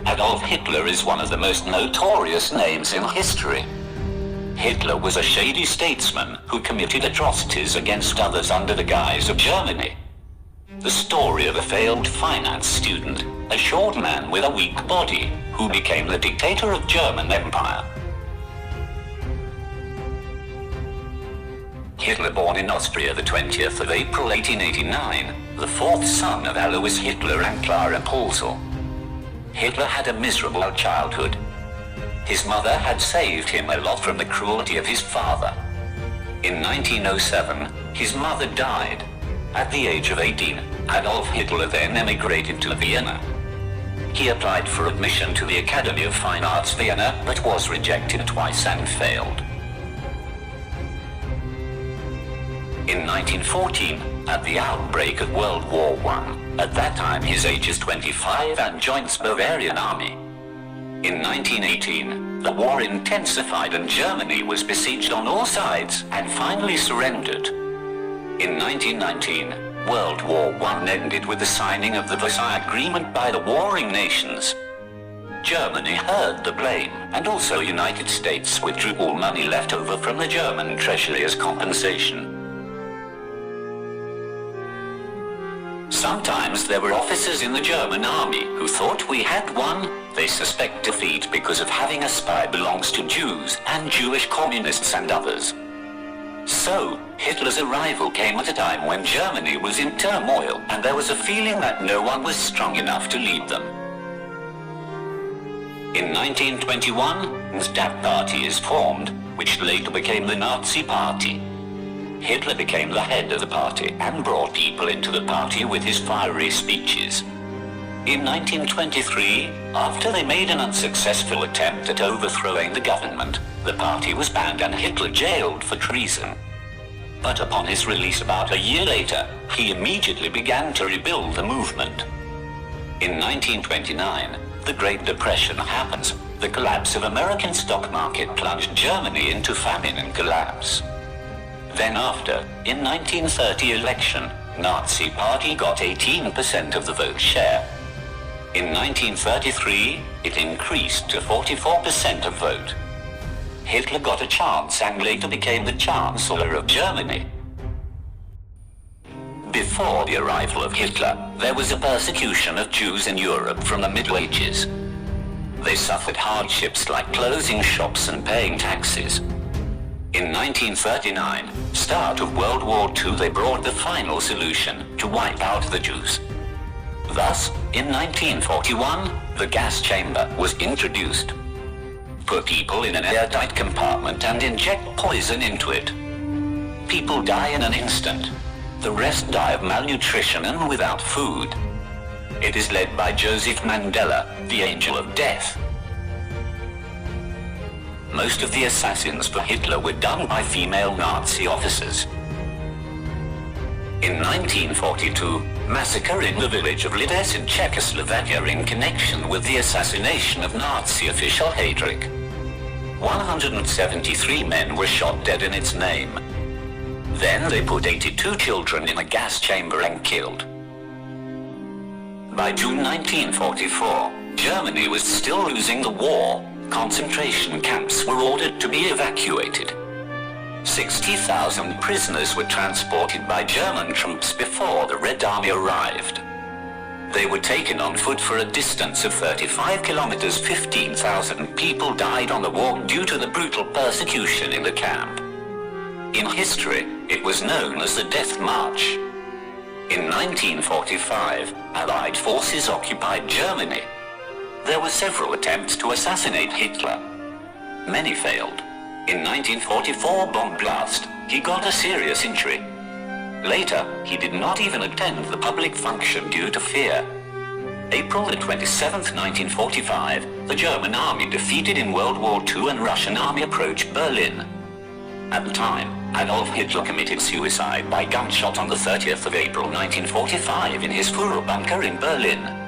Adolf Hitler is one of the most notorious names in history. Hitler was a shady statesman who committed atrocities against others under the guise of Germany. The story of a failed finance student, a short man with a weak body, who became the dictator of German Empire. Hitler, born in Austria the 20th of April 1889, the fourth son of Alois Hitler and Clara Paulsel. Hitler had a miserable childhood. His mother had saved him a lot from the cruelty of his father. In 1907, his mother died. At the age of 18, Adolf Hitler then emigrated to Vienna. He applied for admission to the Academy of Fine Arts Vienna, but was rejected twice and failed. In 1914, at the outbreak of World War I, at that time his age is 25, and joins Bavarian army. In 1918, the war intensified and Germany was besieged on all sides and finally surrendered. In 1919, World War I ended with the signing of the Versailles Agreement by the warring nations. Germany heard the blame, and also the United States withdrew all money left over from the German treasury as compensation. Sometimes there were officers in the German army who thought we had won. They suspect defeat because of having a spy belongs to Jews and Jewish communists and others. So, Hitler's arrival came at a time when Germany was in turmoil and there was a feeling that no one was strong enough to lead them. In 1921, the Stab Party is formed, which later became the Nazi Party. Hitler became the head of the party and brought people into the party with his fiery speeches. In 1923, after they made an unsuccessful attempt at overthrowing the government, the party was banned and Hitler jailed for treason. But upon his release about a year later, he immediately began to rebuild the movement. In 1929, the Great Depression happens. The collapse of American stock market plunged Germany into famine and collapse. Then after, in 1930 election, Nazi Party got 18% of the vote share. In 1933, it increased to 44% of vote. Hitler got a chance and later became the Chancellor of Germany. Before the arrival of Hitler, there was a persecution of Jews in Europe from the Middle Ages. They suffered hardships like closing shops and paying taxes. In 1939, start of World War II, they brought the final solution to wipe out the Jews. Thus, in 1941, the gas chamber was introduced. Put people in an airtight compartment and inject poison into it. People die in an instant. The rest die of malnutrition and without food. It is led by Joseph Mandela, the angel of death. Most of the assassins for Hitler were done by female Nazi officers. In 1942, massacre in the village of Lides in Czechoslovakia in connection with the assassination of Nazi official Heydrich. 173 men were shot dead in its name. Then they put 82 children in a gas chamber and killed. By June 1944, Germany was still losing the war. Concentration camps were ordered to be evacuated. 60,000 prisoners were transported by German troops before the Red Army arrived. They were taken on foot for a distance of 35 kilometers. 15,000 people died on the walk due to the brutal persecution in the camp. In history, it was known as the Death March. In 1945, Allied forces occupied Germany. There were several attempts to assassinate Hitler. Many failed. In 1944 bomb blast, he got a serious injury. Later, he did not even attend the public function due to fear. April the 27th, 1945, the German army defeated in World War II and Russian army approached Berlin. At the time, Adolf Hitler committed suicide by gunshot on the 30th of April 1945 in his Führerbunker in Berlin.